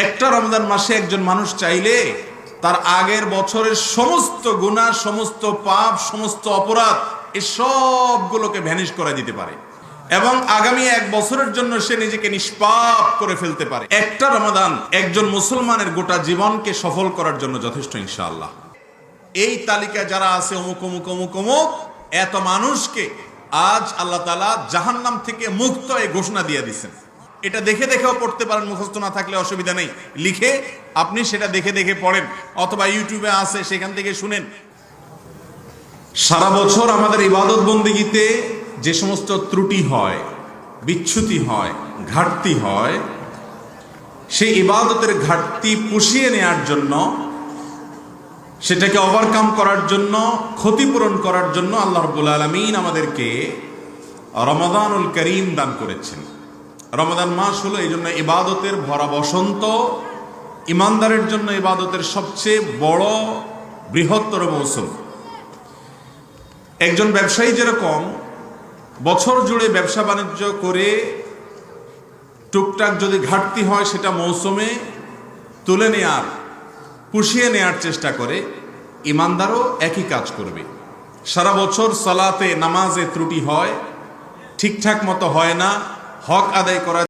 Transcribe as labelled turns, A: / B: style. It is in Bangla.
A: একটা রমজান মাসে একজন মানুষ চাইলে তার আগের বছরের সমস্ত গুনাহ, সমস্ত পাপ, সমস্ত অপরাধ এই সবগুলোকে ভ্যানিশ করে দিতে পারে এবং আগামী এক বছরের জন্য সে নিজেকে নিষ্পাপ করে ফেলতে পারে। একটা রমাদান একজন মুসলমানের গোটা জীবনকে সফল করার জন্য যথেষ্ট, ইনশাআল্লাহ। এই তালিকা যারা আছে অমুক অমুক অমুক অমুক এত মানুষকে আজ আল্লাহ তাআলা জাহান্নাম থেকে মুক্ত এই ঘোষণা দিয়ে দিচ্ছেন। এটা দেখে দেখেও পড়তে পারেন, মুখস্থ না থাকলে অসুবিধা নেই, লিখে আপনি সেটা দেখে দেখে পড়েন, অথবা ইউটিউবে আছে সেখান থেকে শুনেন। সারা বছর আমাদের ইবাদত বন্দেগীতে যে সমস্ত ত্রুটি হয়, বিচ্যুতি হয়, ঘাটতি হয়, সেই ইবাদতের ঘাটতি পুষিয়ে নেওয়ার জন্য, সেটাকে ওভারকাম করার জন্য, ক্ষতিপূরণ করার জন্য আল্লাহ রাব্বুল আলামিন আমাদেরকে রমাদানুল করিম দান করেছেন। রমাদান মাস হলো এই জন্য ইবাদতের ভরা বসন্ত, ইমানদারের জন্য ইবাদতের সবচেয়ে বড় বৃহত্তর মৌসুম। একজন ব্যবসায়ী যেরকম বছর জুড়ে ব্যবসা বাণিজ্য করে টুকটাক যদি ঘাটতি হয় সেটা মৌসুমে তুলে নেয়ার, পুষিয়ে নেয়ার চেষ্টা করে, ইমানদারও একই কাজ করবে। সারা বছর সালাতে নামাজে ত্রুটি হয়, ঠিকঠাক মতো হয় না, হক আদায় করা